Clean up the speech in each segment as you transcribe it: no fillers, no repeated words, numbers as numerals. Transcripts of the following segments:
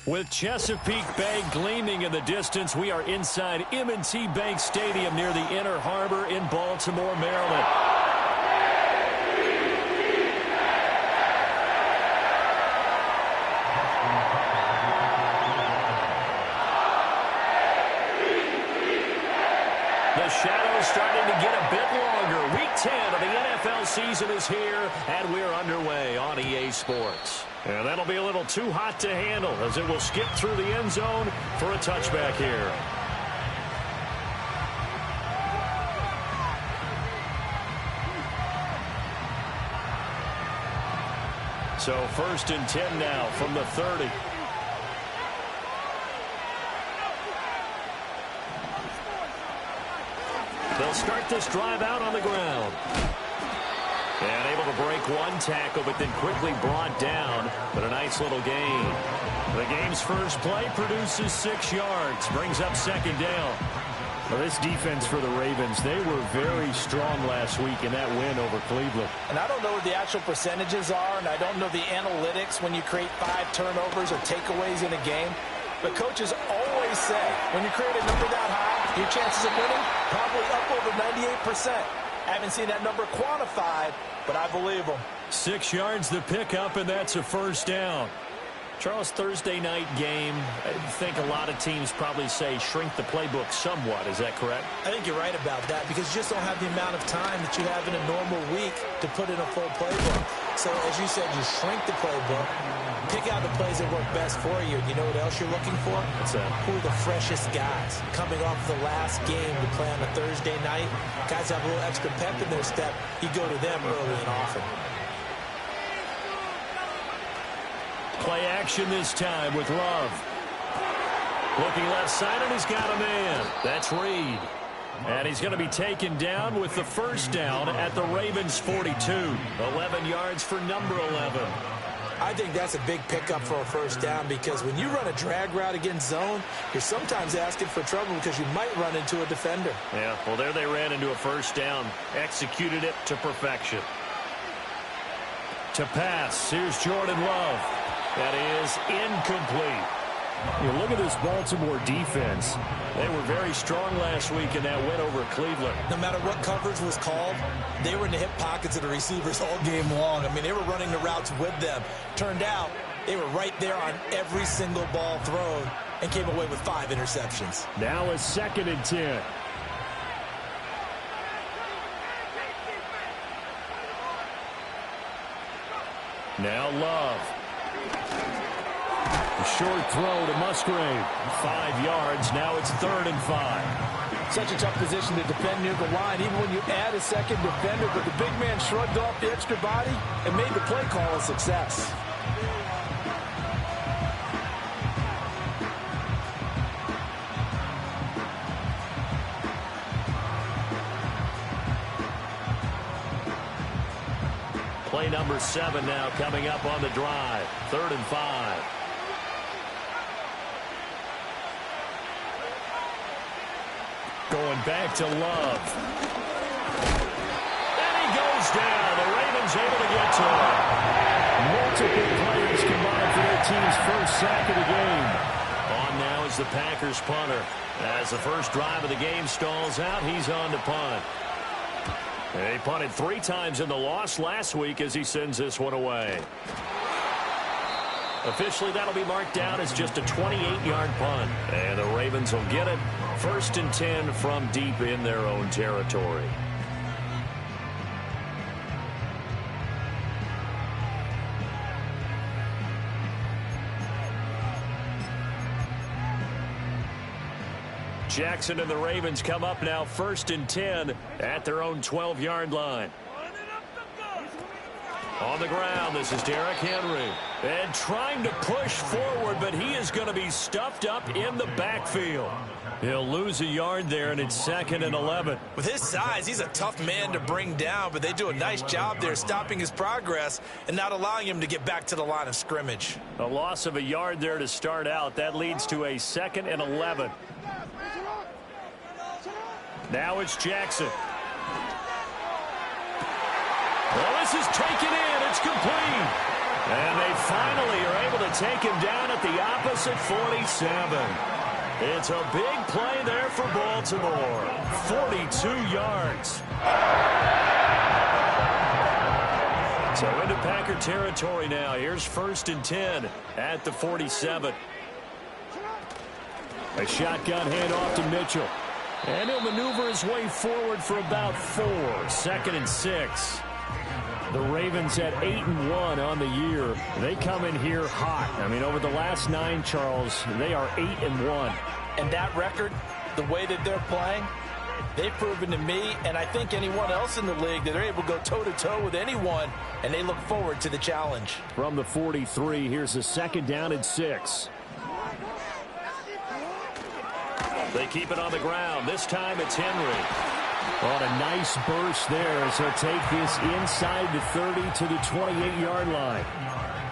With Chesapeake Bay gleaming in the distance, we are inside M&T Bank Stadium near the Inner Harbor in Baltimore, Maryland. The shadow's starting to get a bit longer. Week 10 of the NFL season is here, and we're underway on EA Sports. And that'll be a little too hot to handle as it will skip through the end zone for a touchback here. So 1st and 10 now from the 30. They'll start this drive out on the ground. And able to break one tackle, but then quickly brought down. But a nice little gain. The game's first play produces 6 yards. Brings up 2nd down. Well, this defense for the Ravens, they were very strong last week in that win over Cleveland. And I don't know what the actual percentages are, and I don't know the analytics when you create 5 turnovers or takeaways in a game. But coaches always say, when you create a number that high, your chances of winning probably up over 98%. I haven't seen that number quantified, but I believe them. 6 yards the pickup, and that's a 1st down. Charles, Thursday night game, I think a lot of teams probably say shrink the playbook somewhat. Is that correct? I think you're right about that because you just don't have the amount of time that you have in a normal week to put in a full playbook. So, as you said, you shrink the playbook, pick out the plays that work best for you. You know what else you're looking for? What's that? Who are the freshest guys coming off the last game to play on a Thursday night? Guys have a little extra pep in their step. You go to them early and often. Play action this time with Love. Looking left side, and he's got a man. That's Reed. And he's going to be taken down with the 1st down at the Ravens' 42. 11 yards for number 11. I think that's a big pickup for a 1st down because when you run a drag route against zone, you're sometimes asking for trouble because you might run into a defender. Yeah, well, there they ran into a 1st down. Executed it to perfection. To pass, here's Jordan Love. That is incomplete. You look at this Baltimore defense. They were very strong last week in that win over Cleveland. No matter what coverage was called, they were in the hip pockets of the receivers all game long. I mean, they were running the routes with them. Turned out, they were right there on every single ball thrown and came away with 5 interceptions. Now a 2nd and 10. Now Love. A short throw to Musgrave. 5 yards. Now it's 3rd and 5. Such a tough position to defend near the line, even when you add a 2nd defender. But the big man shrugged off the extra body and made the play call a success. Play number 7 now coming up on the drive. 3rd and 5. Going back to Love. And he goes down. The Ravens able to get to him. Multiple players combined for their team's 1st sack of the game. On now is the Packers punter. As the first drive of the game stalls out, he's on to punt. He punted 3 times in the loss last week as he sends this one away. Officially, that'll be marked down as just a 28-yard punt. And the Ravens will get it. 1st and 10 from deep in their own territory. Jackson and the Ravens come up now 1st and 10 at their own 12-yard line. On the ground, this is Derrick Henry. And trying to push forward, but he is going to be stuffed up in the backfield. He'll lose a yard there, and it's 2nd and 11. With his size, he's a tough man to bring down, but they do a nice job there stopping his progress and not allowing him to get back to the line of scrimmage. A loss of a yard there to start out. That leads to a 2nd and 11. Now it's Jackson. Well, this is taken in. It's complete. And they finally are able to take him down at the opposite 47. It's a big play there for Baltimore. 42 yards. So into Packer territory now. Here's 1st and 10 at the 47. A shotgun handoff to Mitchell. And he'll maneuver his way forward for about 4. 2nd and 6. The Ravens at 8-1 on the year. They come in here hot. I mean, over the last 9, Charles, they are 8-1. And that record, the way that they're playing, they've proven to me, and I think anyone else in the league, that they're able to go toe-to-toe with anyone, and they look forward to the challenge. From the 43, here's a 2nd down and 6. They keep it on the ground. This time it's Henry. On a nice burst there as he'll take this inside the 30 to the 28-yard line.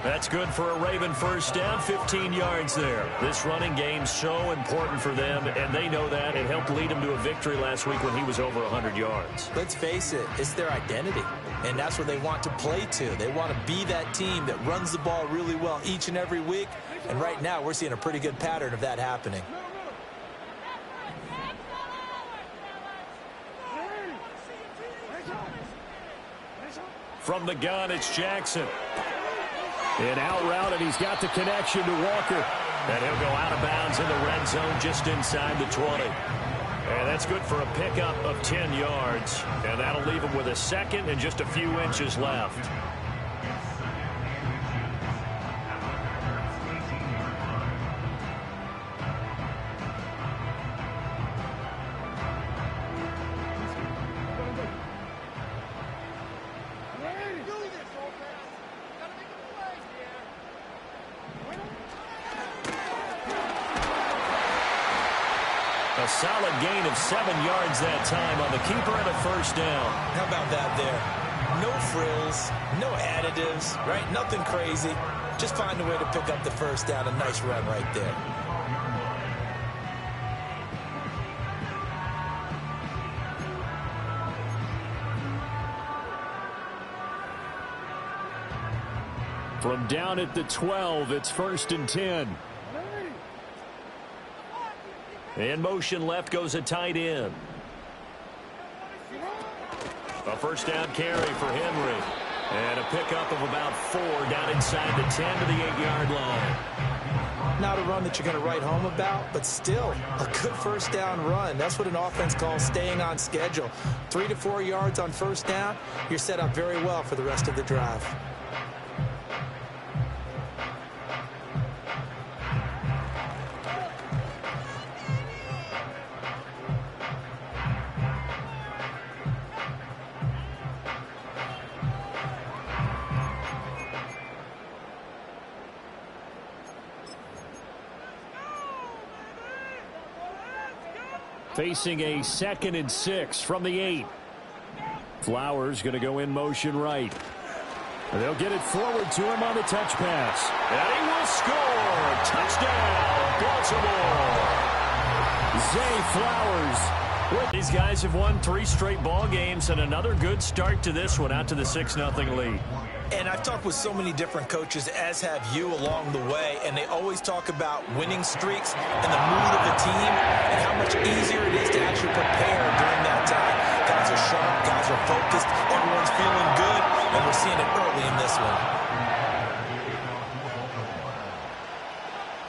That's good for a Raven 1st down, 15 yards there. This running game's so important for them, and they know that. It helped lead them to a victory last week when he was over 100 yards. Let's face it, it's their identity, and that's what they want to play to. They want to be that team that runs the ball really well each and every week, and right now we're seeing a pretty good pattern of that happening. From the gun, it's Jackson. And out route, and he's got the connection to Walker. And he'll go out of bounds in the red zone just inside the 20. And that's good for a pickup of 10 yards. And that'll leave him with a 2nd and just a few inches left. A solid gain of 7 yards that time on the keeper and a 1st down. How about that there? No frills, no additives, right? Nothing crazy. Just find a way to pick up the 1st down. A nice run right there. From down at the 12, it's 1st and 10. In motion left goes a tight end. A 1st down carry for Henry. And a pickup of about 4 down inside the 10 to the 8-yard line. Not a run that you're going to write home about, but still a good 1st down run. That's what an offense calls staying on schedule. 3 to 4 yards on 1st down, you're set up very well for the rest of the drive. Facing a 2nd and 6 from the 8. Flowers going to go in motion right. And they'll get it forward to him on the touch pass. And he will score. Touchdown, Baltimore. Zay Flowers. These guys have won 3 straight ball games and another good start to this one out to the 6-0 lead. And I've talked with so many different coaches, as have you, along the way, and they always talk about winning streaks and the mood of the team and how much easier it is to actually prepare during that time. Guys are sharp, guys are focused, everyone's feeling good, and we're seeing it early in this one.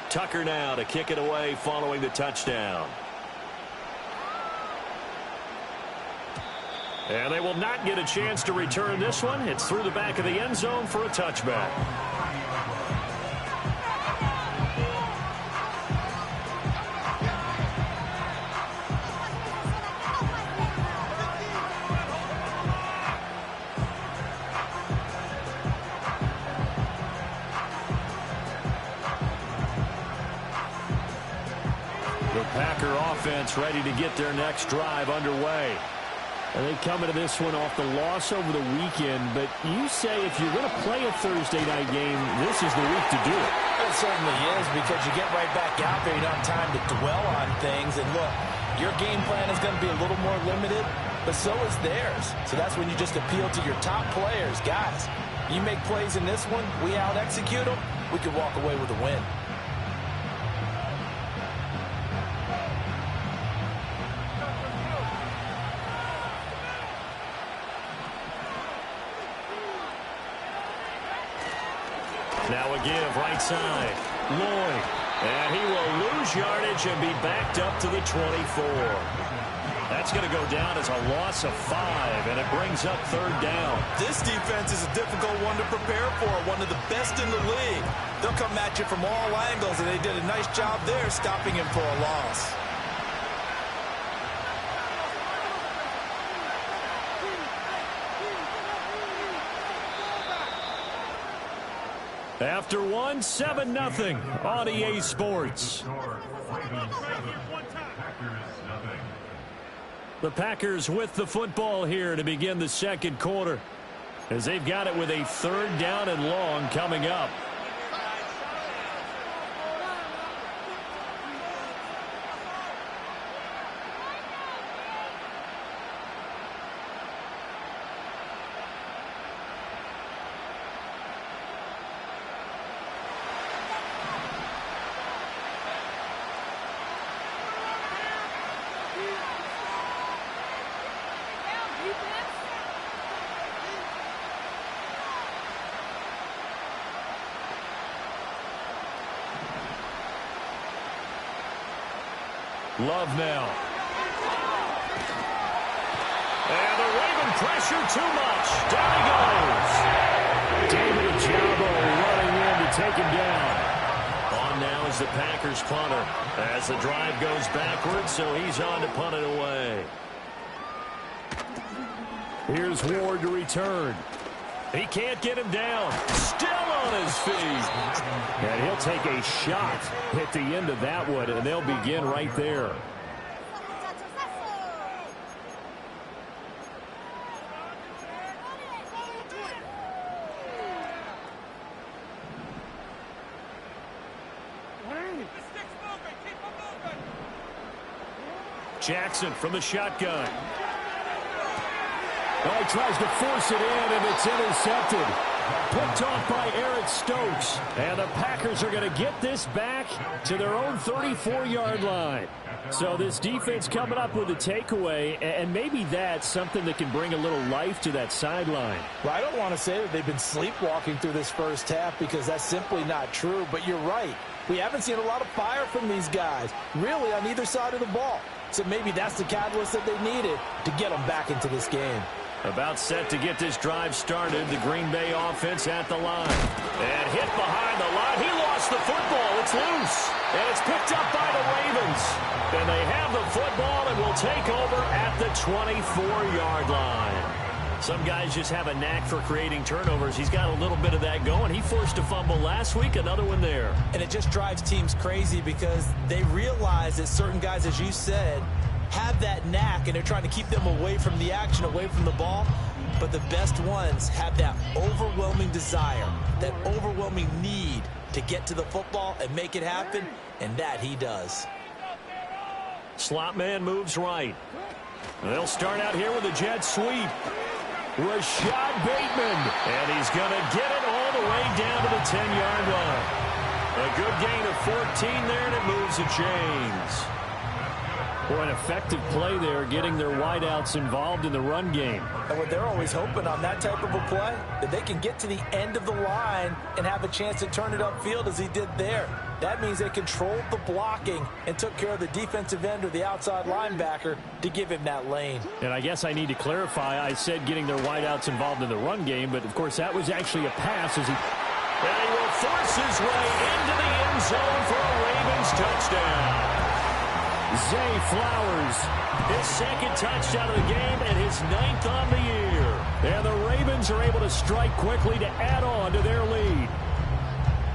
Tucker now to kick it away following the touchdown. And they will not get a chance to return this one. It's through the back of the end zone for a touchback. The Packer offense ready to get their next drive underway. And they come into this one off the loss over the weekend, but you say if you're going to play a Thursday night game, this is the week to do it. It certainly is, because you get right back out there. You don't have time to dwell on things. And look, your game plan is going to be a little more limited, but so is theirs. So that's when you just appeal to your top players. Guys, you make plays in this one, we out-execute them, we could walk away with a win. Now a give right side. Lloyd. And he will lose yardage and be backed up to the 24. That's going to go down as a loss of 5, and it brings up 3rd down. This defense is a difficult one to prepare for, one of the best in the league. They'll come at you from all angles, and they did a nice job there stopping him for a loss. After 7-0 on EA Sports. The Packers with the football here to begin the second quarter, as they've got it with a 3rd down and long coming up. Love now. And the Raven pressure too much. Down he goes. David Ojabo running in to take him down. On now is the Packers punter as the drive goes backwards, so he's on to punt it away. Here's Ward to return. He can't get him down. Still on his feet. And he'll take a shot at the end of that one, and they'll begin right there. Jackson from the shotgun. Oh, he tries to force it in, and it's intercepted. Picked off by Eric Stokes. And the Packers are going to get this back to their own 34-yard line. So this defense coming up with a takeaway, and maybe that's something that can bring a little life to that sideline. Well, I don't want to say that they've been sleepwalking through this first half, because that's simply not true. But you're right. We haven't seen a lot of fire from these guys, really, on either side of the ball. So maybe that's the catalyst that they needed to get them back into this game. About set to get this drive started, the Green Bay offense at the line. And hit behind the line. He lost the football. It's loose. And it's picked up by the Ravens. And they have the football and will take over at the 24-yard line. Some guys just have a knack for creating turnovers. He's got a little bit of that going. He forced a fumble last week, another one there. And it just drives teams crazy because they realize that certain guys, as you said, have that knack, and they're trying to keep them away from the action, away from the ball. But the best ones have that overwhelming desire, that overwhelming need to get to the football and make it happen, and that he does. Slot man moves right. They'll start out here with a jet sweep. Rashad Bateman, and he's going to get it all the way down to the 10-yard line. A good gain of 14 there, and it moves the chains. Boy, an effective play there, getting their wideouts involved in the run game. And what they're always hoping on that type of a play, that they can get to the end of the line and have a chance to turn it upfield as he did there. That means they controlled the blocking and took care of the defensive end or the outside linebacker to give him that lane. And I guess I need to clarify, I said getting their wideouts involved in the run game, but of course that was actually a pass as he... And he will force his way into the end zone for a Ravens touchdown. Zay Flowers, his second touchdown of the game and his 9th on the year. And the Ravens are able to strike quickly to add on to their lead.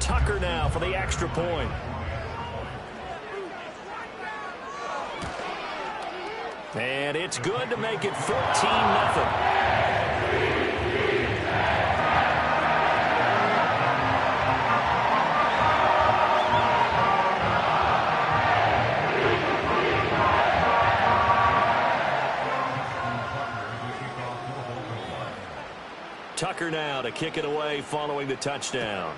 Tucker now for the extra point. And it's good to make it 14-0. Tucker now to kick it away following the touchdown.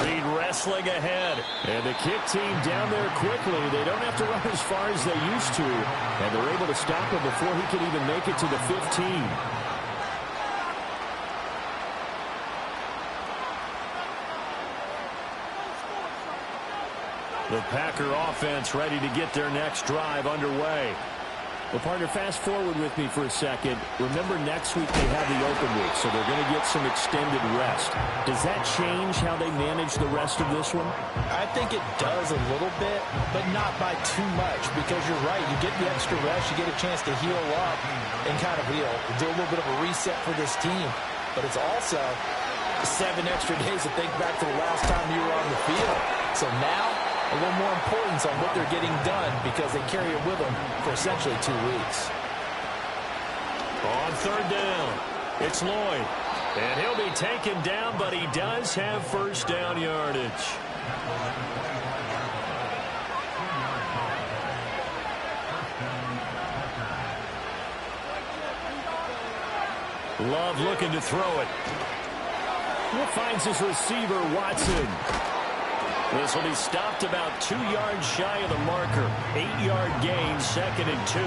Reed wrestling ahead. And the kick team down there quickly. They don't have to run as far as they used to. And they're able to stop him before he can even make it to the 15. The Packer offense ready to get their next drive underway. Well, partner, fast forward with me for a second. Remember, next week they have the open week, so they're going to get some extended rest. Does that change how they manage the rest of this one? I think it does a little bit, but not by too much, because you're right. You get the extra rest. You get a chance to heal up and kind of do a little bit of a reset for this team. But it's also 7 extra days to think back to the last time you were on the field. So now, a little more importance on what they're getting done because they carry it with them for essentially 2 weeks. On third down, it's Lloyd. And he'll be taken down, but he does have first down yardage. Love looking to throw it. Finds his receiver, Watson. This will be stopped about 2 yards shy of the marker. 8-yard gain, 2nd and 2.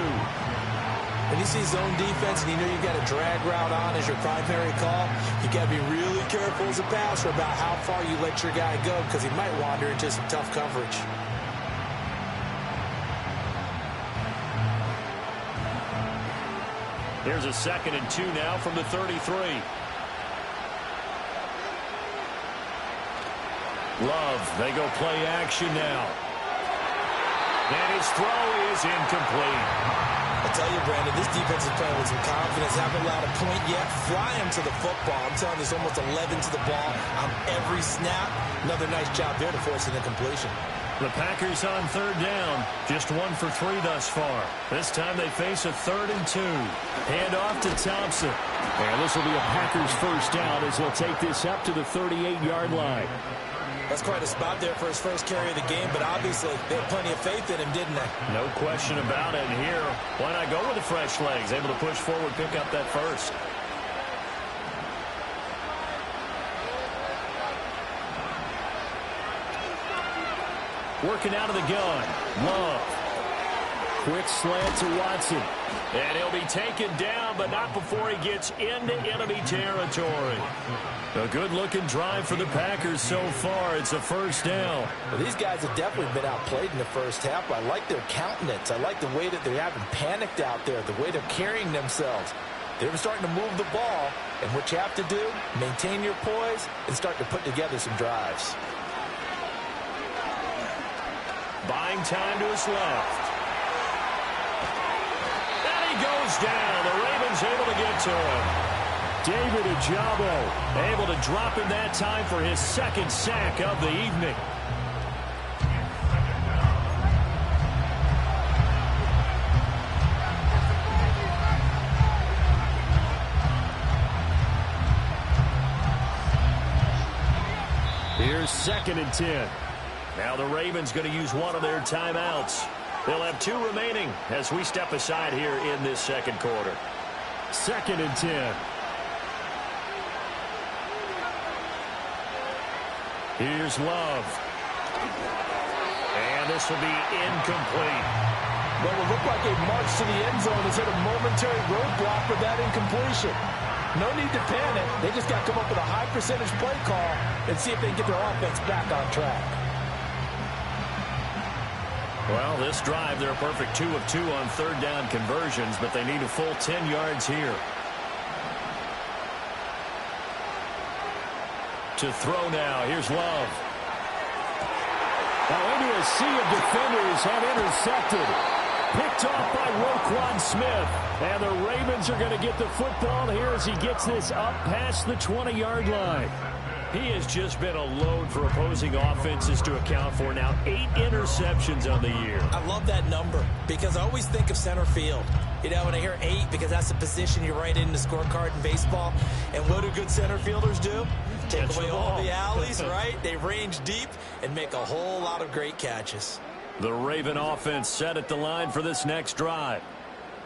When you see zone defense and you know you've got a drag route on as your primary call, you got to be really careful as a passer about how far you let your guy go because he might wander into some tough coverage. Here's a 2nd and 2 now from the 33. Love, they go play action now. And his throw is incomplete. I tell you, Brandon, this defense is playing with some confidence. Haven't allowed a point yet. Fly him to the football. I'm telling you, there's almost 11 to the ball on every snap. Another nice job there to force an incompletion. The Packers on third down. Just 1 for 3 thus far. This time they face a 3rd and 2. Hand off to Thompson. And this will be a Packers first down as they'll take this up to the 38-yard line. That's quite a spot there for his first carry of the game, but obviously they had plenty of faith in him, didn't they? No question about it. And here, why not go with the fresh legs? Able to push forward, pick up that first. Working out of the gun. Love. Quick slant to Watson. And he'll be taken down, but not before he gets into enemy territory. A good-looking drive for the Packers so far. It's a first down. Well, these guys have definitely been outplayed in the first half. I like their countenance. I like the way that they haven't panicked out there, the way they're carrying themselves. They're starting to move the ball, and what you have to do, maintain your poise and start to put together some drives. Buying time to his left. And he goes down. The Ravens able to get to him. David Ojabo able to drop him that time for his 2nd sack of the evening. Here's 2nd and 10. Now the Ravens going to use one of their timeouts. They'll have 2 remaining as we step aside here in this second quarter. 2nd and 10. Here's Love. And this will be incomplete. What will look like a march to the end zone has hit a momentary roadblock with that incompletion. No need to panic. They just got to come up with a high percentage play call and see if they can get their offense back on track. Well, this drive, they're a perfect 2 of 2 on third down conversions, but they need a full 10 yards here. To throw now. Here's Love. Now into a sea of defenders and intercepted. Picked off by Roquan Smith. And the Ravens are going to get the football here as he gets this up past the 20-yard line. He has just been a load for opposing offenses to account for. Now 8 interceptions on the year. I love that number because I always think of center field. You know, when I hear 8, because that's the position you write in the scorecard in baseball. And what do good center fielders do? Take away all the alleys, right? They range deep and make a whole lot of great catches. The Raven offense set at the line for this next drive.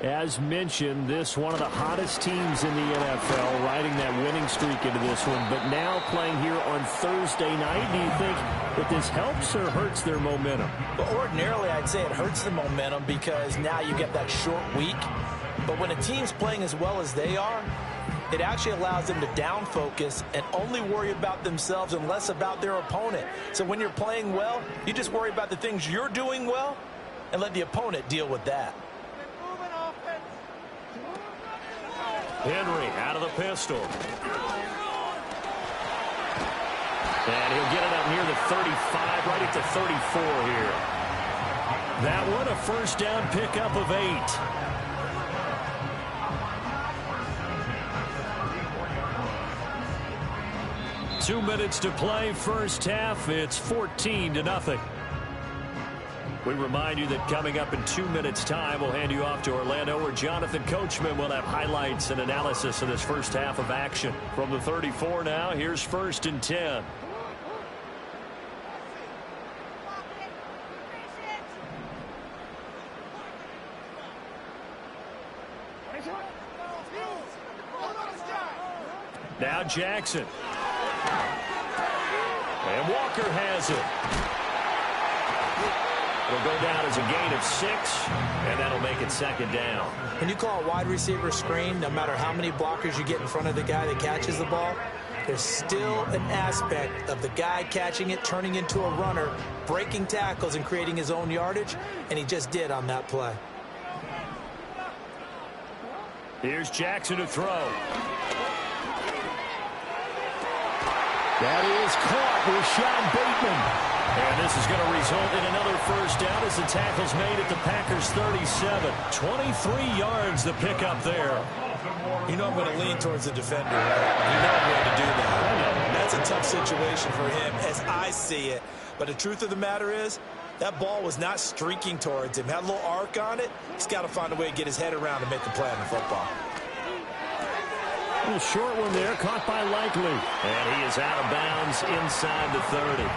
As mentioned, this one of the hottest teams in the NFL, riding that winning streak into this one. But now playing here on Thursday night, do you think that this helps or hurts their momentum? But ordinarily, I'd say it hurts the momentum because now you get that short week. But when a team's playing as well as they are, it actually allows them to down focus and only worry about themselves and less about their opponent. So when you're playing well, you just worry about the things you're doing well and let the opponent deal with that. Henry out of the pistol. And he'll get it up near the 35, right at the 34 here. That one a first down pickup of 8. 2 minutes to play, first half. It's 14-0. We remind you that coming up in 2 minutes' time, we'll hand you off to Orlando, where Jonathan Coachman will have highlights and analysis of this first half of action. From the 34 now, here's 1st and 10. Now Jackson. And Walker has it. It'll go down as a gain of 6, and that'll make it 2nd down. When you call a wide receiver screen, no matter how many blockers you get in front of the guy that catches the ball, there's still an aspect of the guy catching it, turning into a runner, breaking tackles and creating his own yardage, and he just did on that play. Here's Jackson to throw. That is caught with Sean Bateman. And this is going to result in another first down as the tackle's made at the Packers' 37. 23 yards the pickup there. You know I'm going to lean towards the defender, right? You know I'm going to do that. That's a tough situation for him as I see it. But the truth of the matter is, that ball was not streaking towards him. Had a little arc on it. He's got to find a way to get his head around and make a play on the football. A little short one there, caught by Likely. And he is out of bounds inside the 30.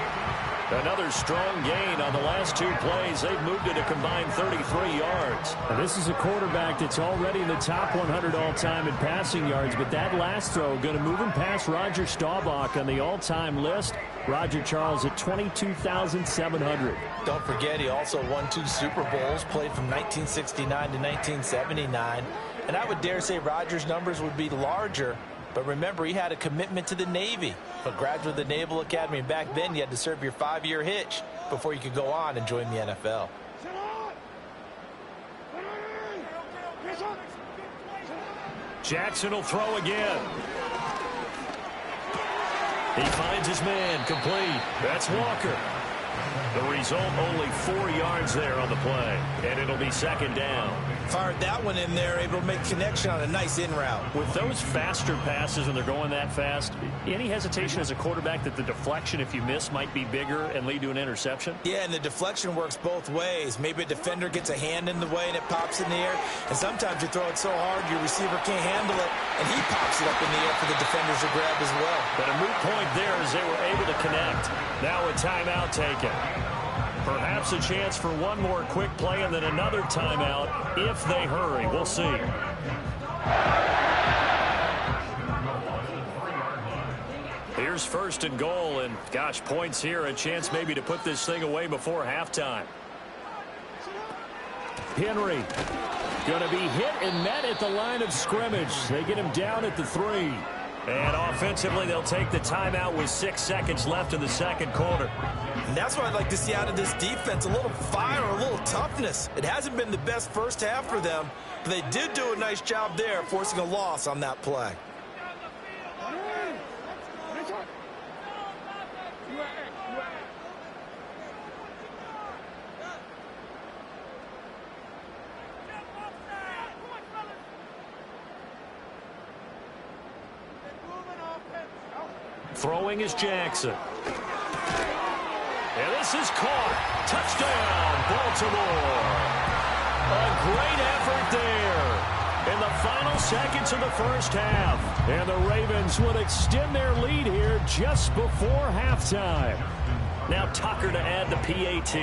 Another strong gain on the last 2 plays. They've moved it a combined 33 yards. Now, this is a quarterback that's already in the top 100 all-time in passing yards, but that last throw going to move him past Roger Staubach on the all-time list. Roger Charles at 22,700. Don't forget, he also won 2 Super Bowls, played from 1969 to 1979. And I would dare say Roger's numbers would be larger. But remember, he had a commitment to the Navy, a graduate of the Naval Academy. And back then, you had to serve your 5-year hitch before you could go on and join the NFL. Jackson will throw again. He finds his man, complete. That's Walker. The result, only 4 yards there on the play, and it'll be 2nd down. Fired that one in there, able to make connection on a nice in route. With those faster passes when they're going that fast, any hesitation as a quarterback that the deflection, if you miss, might be bigger and lead to an interception? Yeah, and the deflection works both ways. Maybe a defender gets a hand in the way and it pops in the air, and sometimes you throw it so hard your receiver can't handle it, and he pops it up in the air for the defenders to grab as well. But a moot point there as they were able to connect. Now a timeout taken. Perhaps a chance for one more quick play and then another timeout if they hurry. We'll see. Here's 1st and goal, and gosh, points here, a chance maybe to put this thing away before halftime. Henry going to be hit and met at the line of scrimmage. They get him down at the 3. And offensively, they'll take the timeout with 6 seconds left in the 2nd quarter. And that's what I'd like to see out of this defense, a little fire, a little toughness. It hasn't been the best first half for them, but they did do a nice job there, forcing a loss on that play. Throwing is Jackson. And this is caught. Touchdown, Baltimore. A great effort there in the final seconds of the first half. And the Ravens would extend their lead here just before halftime. Now Tucker to add the PAT.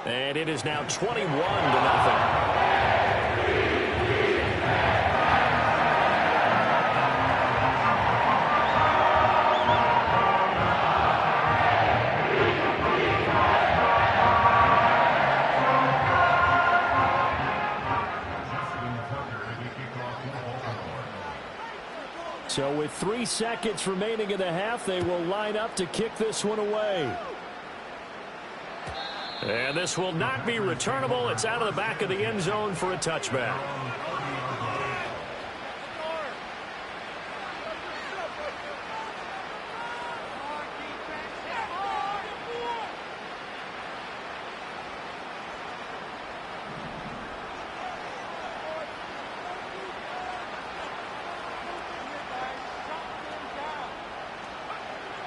And it is now 21-0. So with 3 seconds remaining in the half, they will line up to kick this one away. And this will not be returnable. It's out of the back of the end zone for a touchback.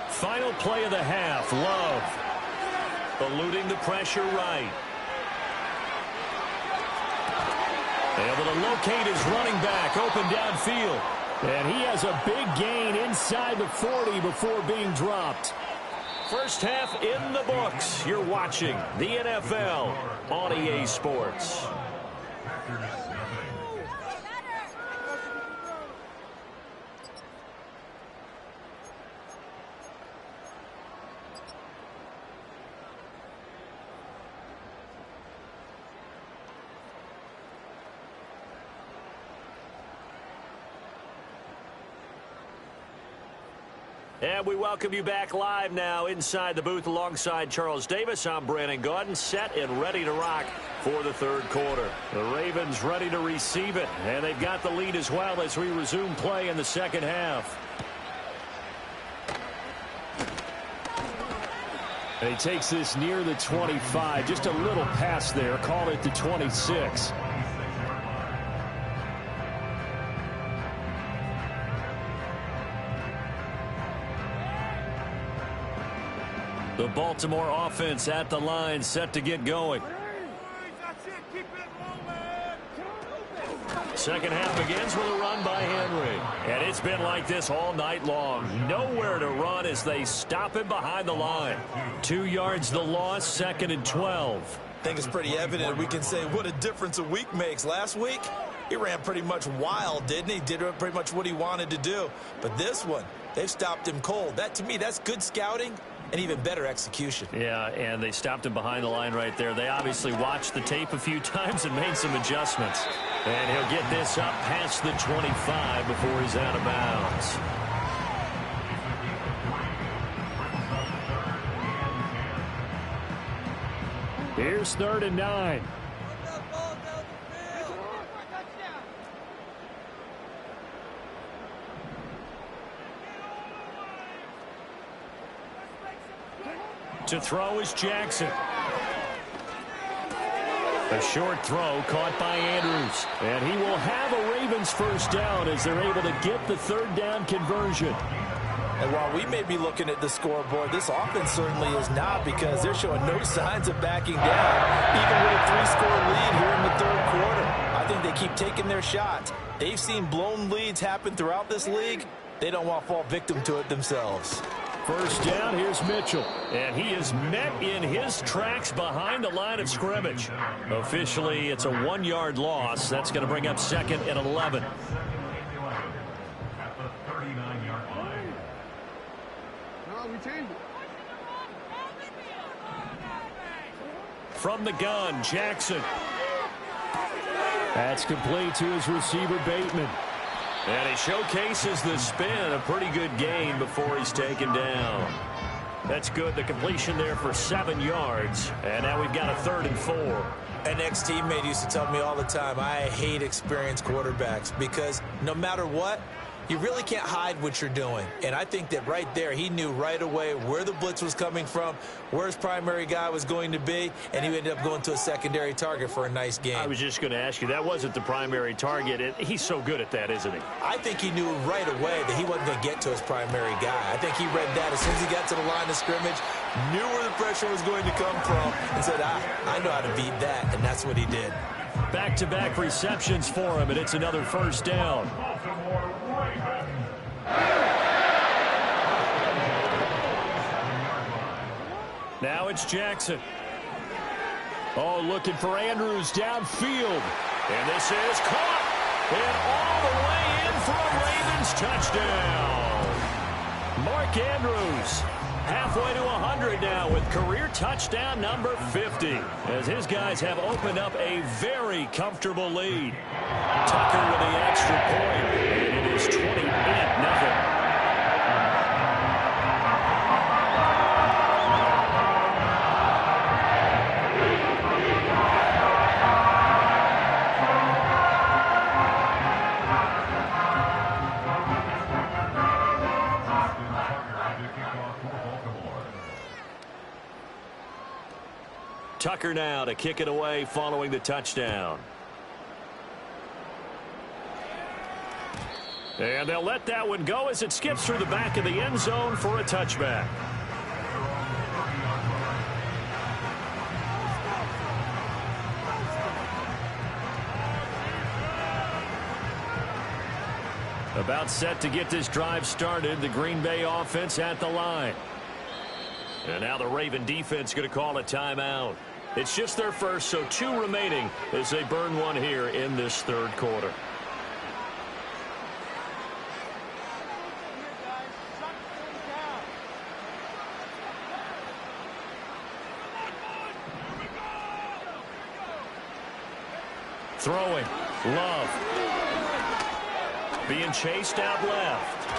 Final play of the half. Love eluding the pressure right. Able to locate his running back open downfield. And he has a big gain inside the 40 before being dropped. First half in the books. You're watching the NFL on EA Sports. And we welcome you back live now inside the booth alongside Charles Davis. I'm Brandon Gaudin, set and ready to rock for the third quarter. The Ravens ready to receive it, and they've got the lead as well as we resume play in the second half. And he takes this near the 25, just a little pass there, called it the 26. The Baltimore offense at the line, set to get going. Second half begins with a run by Henry. And it's been like this all night long. Nowhere to run as they stop him behind the line. 2 yards the loss, 2nd and 12. I think it's pretty evident. We can say what a difference a week makes. Last week, he ran pretty much wild, didn't he? Did pretty much what he wanted to do. But this one, they've stopped him cold. That, to me, that's good scouting. And even better execution. Yeah, and they stopped him behind the line right there. They obviously watched the tape a few times and made some adjustments. And he'll get this up past the 25 before he's out of bounds. Here's 3rd and 9. To throw is Jackson. A short throw caught by Andrews. And he will have a Ravens first down as they're able to get the 3rd down conversion. And while we may be looking at the scoreboard, this offense certainly is not, because they're showing no signs of backing down, even with a 3-score lead here in the 3rd quarter. I think they keep taking their shots. They've seen blown leads happen throughout this league. They don't want to fall victim to it themselves. First down, here's Mitchell. And he is met in his tracks behind the line of scrimmage. Officially, it's a 1-yard loss. That's going to bring up 2nd and 11. From the gun, Jackson. That's complete to his receiver, Bateman. And he showcases the spin, a pretty good gain before he's taken down. That's good. The completion there for 7 yards. And now we've got a 3rd and 4. An ex-teammate used to tell me all the time, I hate experienced quarterbacks, because no matter what, you really can't hide what you're doing. And I think that right there, he knew right away where the blitz was coming from, where his primary guy was going to be, and he ended up going to a secondary target for a nice game. I was just going to ask you, that wasn't the primary target. He's so good at that, isn't he? I think he knew right away that he wasn't going to get to his primary guy. I think he read that as soon as he got to the line of scrimmage, knew where the pressure was going to come from, and said, I know how to beat that, and that's what he did. Back-to-back receptions for him, and it's another first down. Now it's Jackson. Oh, looking for Andrews downfield. And this is caught. And all the way in for a Ravens touchdown. Mark Andrews halfway to 100 now with career touchdown number 50. As his guys have opened up a very comfortable lead. Tucker with the extra point. And it is 28-0. Tucker now to kick it away following the touchdown. And they'll let that one go as it skips through the back of the end zone for a touchback. About set to get this drive started. The Green Bay offense at the line. And now the Raven defense going to call a timeout. It's just their first, so 2 remaining as they burn one here in this third quarter. Throwing. Love. Being chased out left.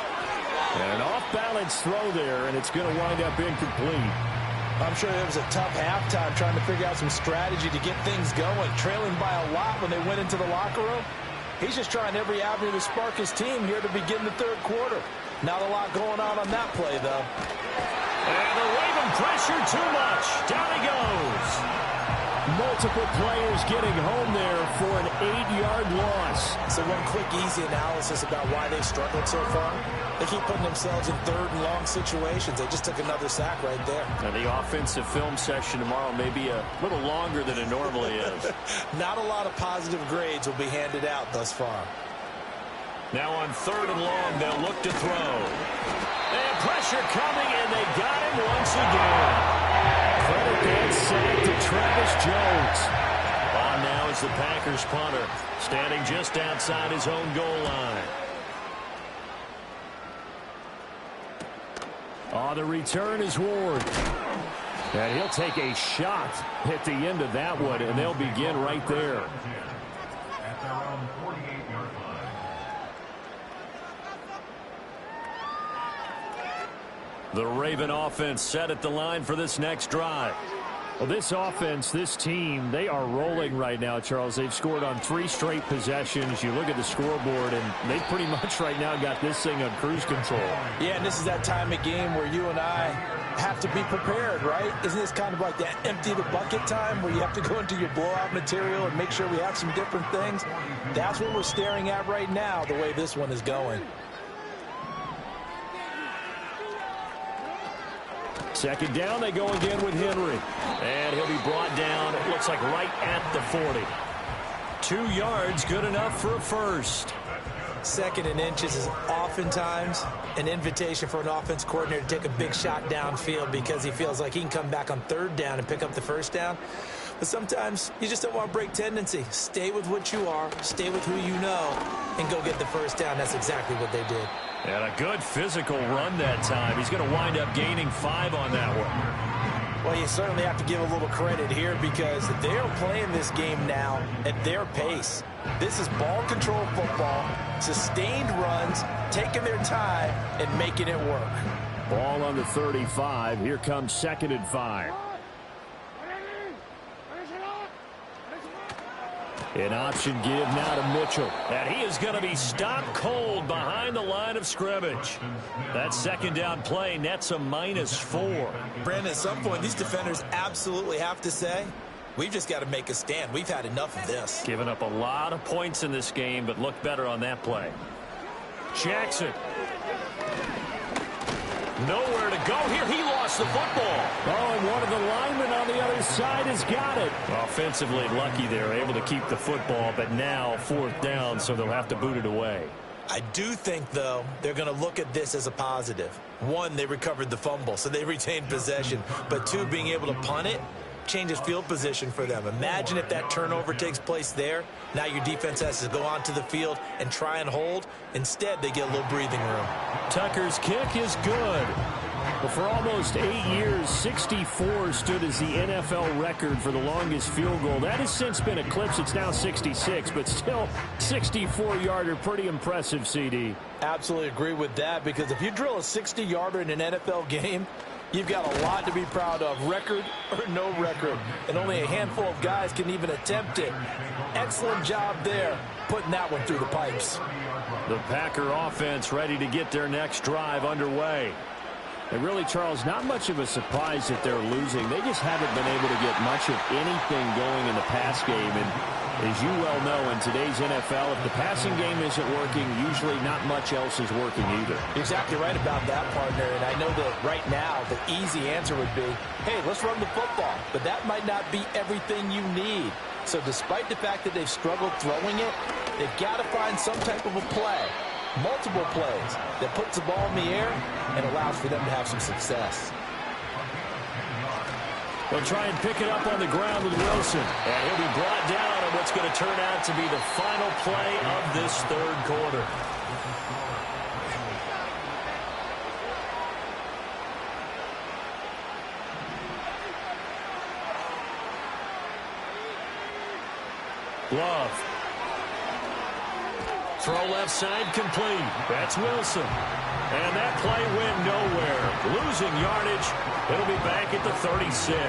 And an off-balance throw there, and it's going to wind up incomplete. I'm sure it was a tough halftime trying to figure out some strategy to get things going, trailing by a lot when they went into the locker room. He's just trying every avenue to spark his team here to begin the third quarter. Not a lot going on that play, though. And the Raven pressure too much. Down he goes. Multiple players getting home there for an 8-yard loss. So one quick, easy analysis about why they struggled so far. They keep putting themselves in third and long situations. They just took another sack right there. And the offensive film session tomorrow may be a little longer than it normally is. Not a lot of positive grades will be handed out thus far. Now on third and long, they'll look to throw. And pressure coming, and they got him once again. Credit that sack to Travis Jones. On now is the Packers punter, standing just outside his own goal line. Oh, the return is Ward. And he'll take a shot at the end of that one, and they'll begin right there. At their own 48-yard line. The Raven offense set at the line for this next drive. Well, this offense, this team, they are rolling right now, Charles. They've scored on 3 straight possessions. You look at the scoreboard, and they pretty much right now got this thing on cruise control. Yeah, and this is that time of game where you and I have to be prepared, right? Isn't this kind of like that empty the bucket time where you have to go into your blowout material and make sure we have some different things? That's what we're staring at right now, the way this one is going. Second down, they go again with Henry. And he'll be brought down, it looks like right at the 40. 2 yards, good enough for a first. Second and inches is oftentimes an invitation for an offense coordinator to take a big shot downfield because he feels like he can come back on third down and pick up the first down. But sometimes you just don't want to break tendency. Stay with what you are, stay with who you know, and go get the first down. That's exactly what they did. And a good physical run that time. He's going to wind up gaining 5 on that one. Well, you certainly have to give a little credit here because they're playing this game now at their pace. This is ball control football, sustained runs, taking their time, and making it work. Ball on the 35. Here comes 2nd and 5. An option give now to Mitchell. And he is going to be stopped cold behind the line of scrimmage. That second down play nets a -4. Brandon, at some point, these defenders absolutely have to say, we've just got to make a stand. We've had enough of this. Giving up a lot of points in this game, but look better on that play. Jackson. Nowhere to go here. He lost the football. Oh, and one of the linemen on the other side has got it. Offensively lucky they're able to keep the football, but now 4th down, so they'll have to boot it away. I do think, though, they're going to look at this as a positive. One, they recovered the fumble, so they retained possession. But two, being able to punt it changes field position for them. Imagine if that turnover takes place there. Now your defense has to go onto the field and try and hold. Instead, they get a little breathing room. Tucker's kick is good. But for almost 8 years, 64 stood as the NFL record for the longest field goal. That has since been eclipsed. It's now 66, but still 64-yarder. Pretty impressive, CD. Absolutely agree with that, because if you drill a 60-yarder in an NFL game, you've got a lot to be proud of, record or no record. And only a handful of guys can even attempt it. Excellent job there, putting that one through the pipes. The Packer offense ready to get their next drive underway. And really, Charles, not much of a surprise that they're losing. They just haven't been able to get much of anything going in the pass game. And as you well know, in today's NFL, if the passing game isn't working, usually not much else is working either. You're exactly right about that, partner. And I know that right now the easy answer would be, hey, let's run the football. But that might not be everything you need. So despite the fact that they've struggled throwing it, they've got to find some type of a play, multiple plays, that puts the ball in the air and allows for them to have some success. They'll try and pick it up on the ground with Wilson. And he'll be brought down on what's going to turn out to be the final play of this third quarter. Love. Throw left side complete. That's Wilson. And that play went nowhere. Losing yardage. It'll be back at the 36.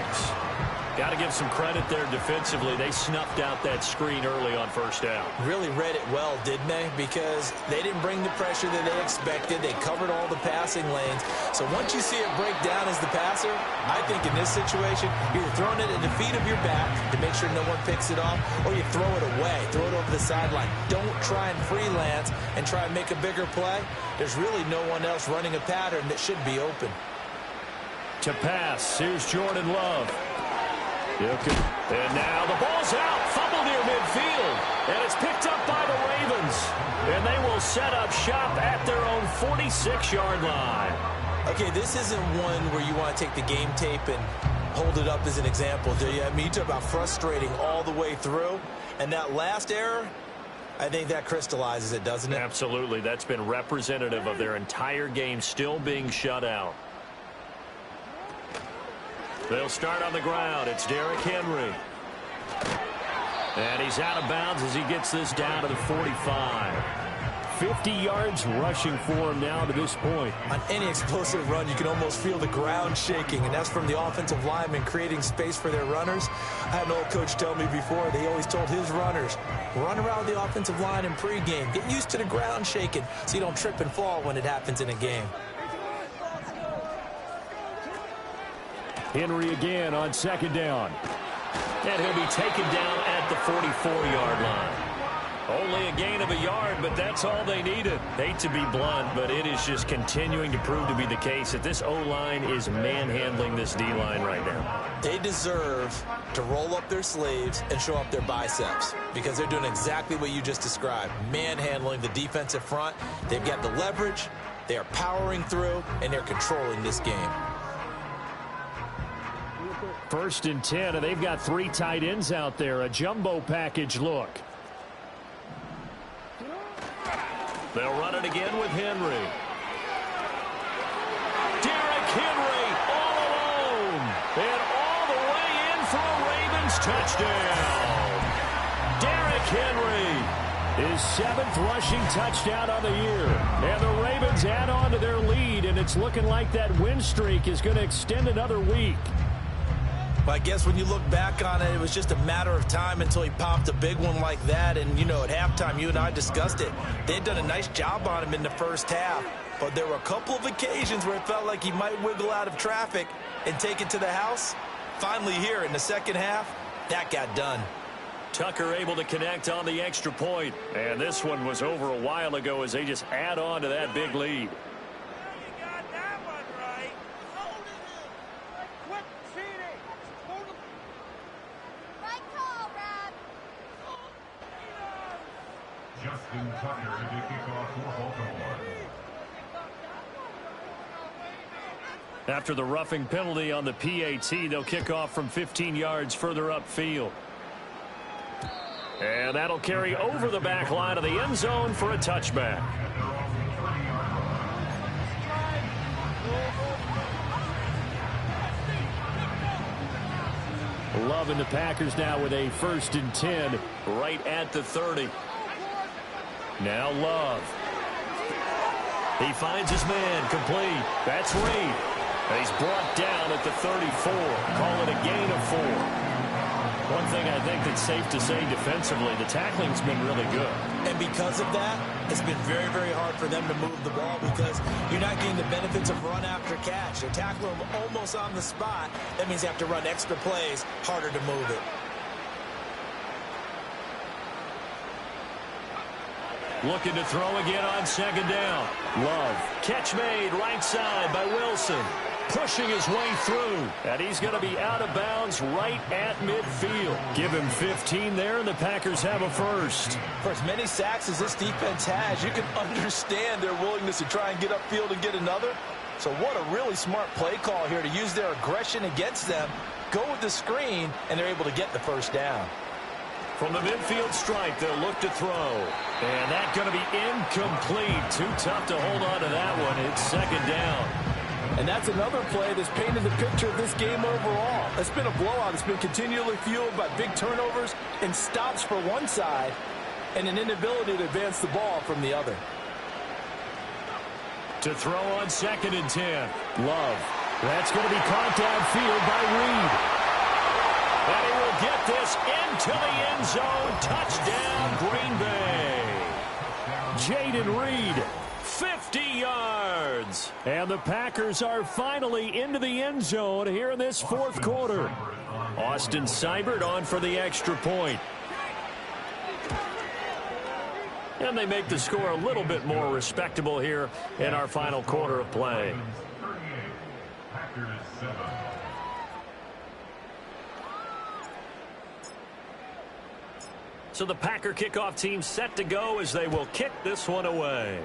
Got to give some credit there defensively. They snuffed out that screen early on first down. Really read it well, didn't they? Because they didn't bring the pressure that they expected. They covered all the passing lanes. So once you see it break down as the passer, I think in this situation, you're either throwing it at the feet of your back to make sure no one picks it off, or you throw it away, throw it over the sideline. Don't try and freelance and try and make a bigger play. There's really no one else running a pattern that should be open. To pass, here's Jordan Love. And now the ball's out. Fumble near midfield. And it's picked up by the Ravens. And they will set up shop at their own 46-yard line. Okay, this isn't one where you want to take the game tape and hold it up as an example, do you? I mean, you talk about frustrating all the way through. And that last error, I think that crystallizes it, doesn't it? Absolutely. That's been representative of their entire game still being shut out. They'll start on the ground. It's Derrick Henry. And he's out of bounds as he gets this down to the 45. 50 yards rushing for him now to this point. On any explosive run, you can almost feel the ground shaking, and that's from the offensive linemen creating space for their runners. I had an old coach tell me before, they always told his runners, run around the offensive line in pregame. Get used to the ground shaking so you don't trip and fall when it happens in a game. Henry again on second down. And he'll be taken down at the 44-yard line. Only a gain of a yard, but that's all they needed. Hate to be blunt, but it is just continuing to prove to be the case that this O-line is manhandling this D-line right now. They deserve to roll up their sleeves and show up their biceps because they're doing exactly what you just described, manhandling the defensive front. They've got the leverage, they are powering through, and they're controlling this game. 1st and 10, and they've got 3 tight ends out there. A jumbo package look. They'll run it again with Henry. Derrick Henry all alone. And all the way in for a Ravens touchdown. Derrick Henry. His 7th rushing touchdown of the year. And the Ravens add on to their lead, and it's looking like that win streak is going to extend another week. Well, I guess when you look back on it, it was just a matter of time until he popped a big one like that. And, you know, at halftime, you and I discussed it. They'd done a nice job on him in the first half. But there were a couple of occasions where it felt like he might wiggle out of traffic and take it to the house. Finally here in the second half, that got done. Tucker able to connect on the extra point. And this one was over a while ago as they just add on to that big lead. Justin Tucker to kick off for Baltimore. After the roughing penalty on the PAT, they'll kick off from 15 yards further upfield. And that'll carry over the back line of the end zone for a touchback. Love and the Packers now with a 1st and 10 right at the 30. Now Love. He finds his man complete. That's Reed. And he's brought down at the 34. Call it a gain of 4. One thing I think that's safe to say defensively, the tackling's been really good. And because of that, it's been very, very hard for them to move the ball because you're not getting the benefits of run after catch. They tackle them almost on the spot. That means you have to run extra plays, harder to move it. Looking to throw again on 2nd down. Love. Catch made right side by Wilson. Pushing his way through. And he's going to be out of bounds right at midfield. Give him 15 there, and the Packers have a 1st. For as many sacks as this defense has, you can understand their willingness to try and get upfield and get another. So what a really smart play call here to use their aggression against them. Go with the screen, and they're able to get the 1st down. From the midfield stripe, they'll look to throw. And that's going to be incomplete. Too tough to hold on to that one. It's 2nd down. And that's another play that's painted the picture of this game overall. It's been a blowout. It's been continually fueled by big turnovers and stops for one side and an inability to advance the ball from the other. To throw on 2nd and 10. Love. That's going to be caught downfield by Reed. And he will get this into the end zone. Touchdown, Green Bay. Jaden Reed. 50 yards. And the Packers are finally into the end zone here in this 4th quarter. Austin Seibert on for the extra point. And they make the score a little bit more respectable here in our final quarter of play. Packers 7. So the Packer kickoff team set to go as they will kick this one away.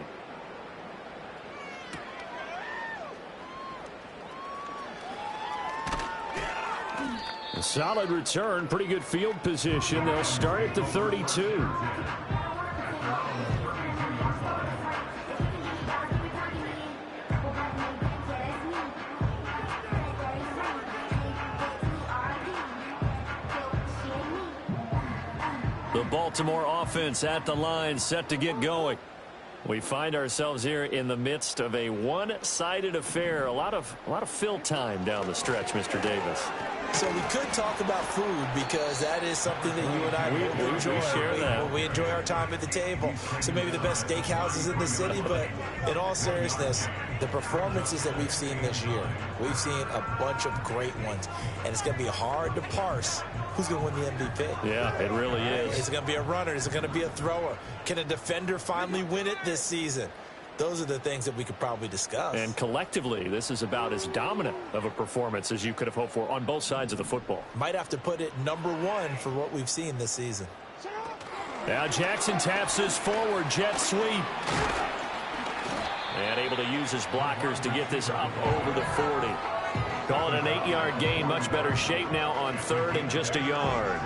A solid return, pretty good field position. They'll start at the 32. The Baltimore offense at the line, set to get going. We find ourselves here in the midst of a one-sided affair. A lot of fill time down the stretch, Mr. Davis. So we could talk about food because that is something that you and I both enjoy. We share that. We enjoy our time at the table. So maybe the best steakhouses in the city, but in all seriousness, the performances that we've seen this year, we've seen a bunch of great ones. And it's going to be hard to parse who's going to win the MVP. Yeah, it really is. Is it going to be a runner? Is it going to be a thrower? Can a defender finally win it this season? Those are the things that we could probably discuss. And collectively, this is about as dominant of a performance as you could have hoped for on both sides of the football. Might have to put it #1 for what we've seen this season. Now Jackson taps his forward jet sweep. And able to use his blockers to get this up over the 40. Call it an 8-yard gain. Much better shape now on 3rd and just a yard.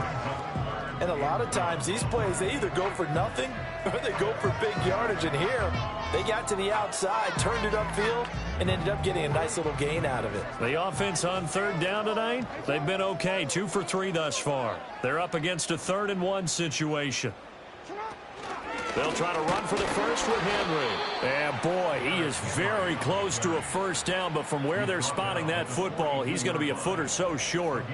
And a lot of times these plays, they either go for nothing or they go for big yardage. And here, they got to the outside, turned it upfield, and ended up getting a nice little gain out of it. The offense on 3rd down tonight, they've been okay. 2 for 3 thus far. They're up against a 3rd and 1 situation. They'll try to run for the first with Henry. And boy, he is very close to a 1st down, but from where they're spotting that football, he's going to be a foot or so short.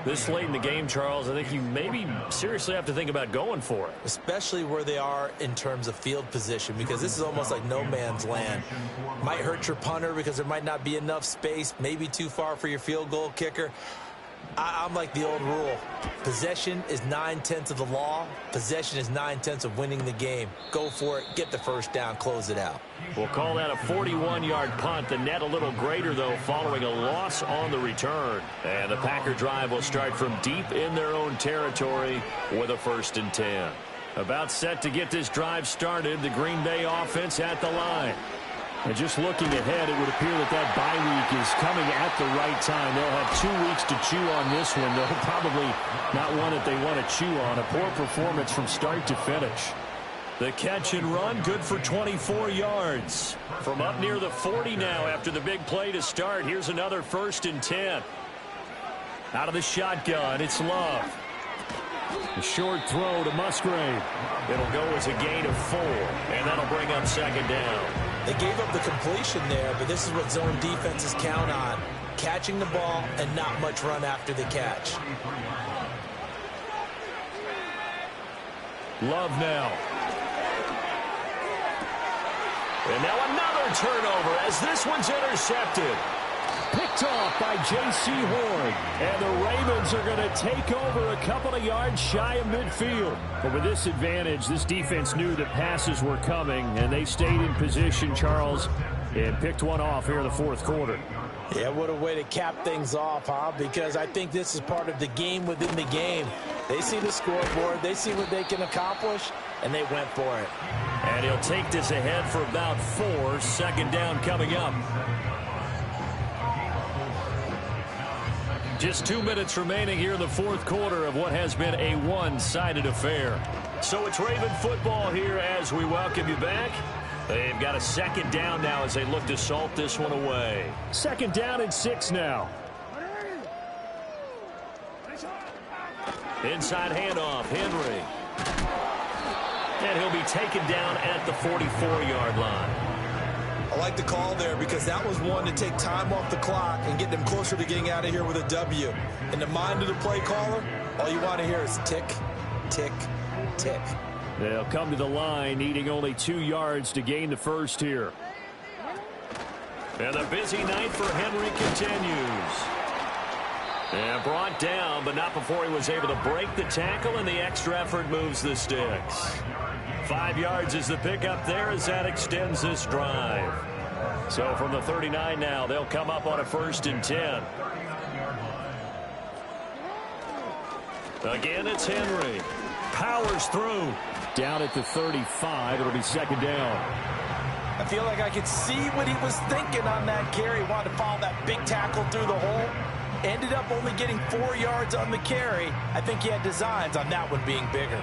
This late in the game, Charles, I think you maybe seriously have to think about going for it. Especially where they are in terms of field position, because this is almost like no man's land. Might hurt your punter because there might not be enough space, maybe too far for your field goal kicker. I'm like the old rule. Possession is 9/10 of the law. Possession is 9/10 of winning the game. Go for it. Get the 1st down. Close it out. We'll call that a 41-yard punt. The net a little greater, though, following a loss on the return. And the Packer drive will start from deep in their own territory with a 1st and 10. About set to get this drive started. The Green Bay offense at the line. And just looking ahead, it would appear that bye week is coming at the right time. They'll have 2 weeks to chew on this one. They'll probably not one that they want to chew on. A poor performance from start to finish. The catch and run, good for 24 yards. From up near the 40 now after the big play to start. Here's another 1st and 10. Out of the shotgun, it's Love. A short throw to Musgrave. It'll go as a gain of 4, and that'll bring up 2nd down. They gave up the completion there, but this is what zone defenses count on. Catching the ball and not much run after the catch. Love now. And now another turnover as this one's intercepted. Picked off by J.C. Horn. And the Ravens are going to take over a couple of yards shy of midfield. But with this advantage, this defense knew that passes were coming, and they stayed in position, Charles, and picked one off here in the 4th quarter. Yeah, what a way to cap things off, huh? Because I think this is part of the game within the game. They see the scoreboard, they see what they can accomplish, and they went for it. And he'll take this ahead for about 4. 2nd down coming up. Just 2 minutes remaining here in the 4th quarter of what has been a one-sided affair. So it's Raven football here as we welcome you back. They've got a 2nd down now as they look to salt this one away. 2nd down and 6 now. Inside handoff, Henry. And he'll be taken down at the 44-yard line. I like the call there because that was one to take time off the clock and get them closer to getting out of here with a W. In the mind of the play caller, all you want to hear is tick, tick, tick. They'll come to the line, needing only 2 yards to gain the first here. And the busy night for Henry continues. And brought down, but not before he was able to break the tackle, and the extra effort moves the sticks. 5 yards is the pickup there as that extends this drive. So from the 39 now, they'll come up on a 1st and 10. Again, it's Henry. Powers through. Down at the 35. It'll be 2nd down. I feel like I could see what he was thinking on that carry. Wanted to follow that big tackle through the hole. Ended up only getting 4 yards on the carry. I think he had designs on that one being bigger.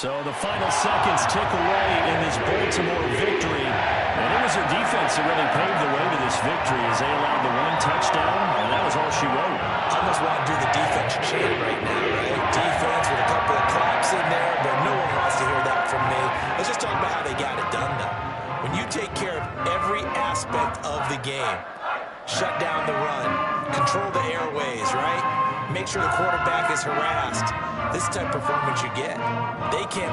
So the final seconds tick away in this Baltimore victory. And it was their defense that really paved the way to this victory as they allowed the 1 touchdown, and that was all she wrote. I almost want to do the defense chant right now, right? Defense with a couple of claps in there, but no one wants to hear that from me. Let's just talk about how they got it done, though. When you take care of every aspect of the game, shut down the run, control the airways, right? Make sure the quarterback is harassed. This type of performance you get. They can't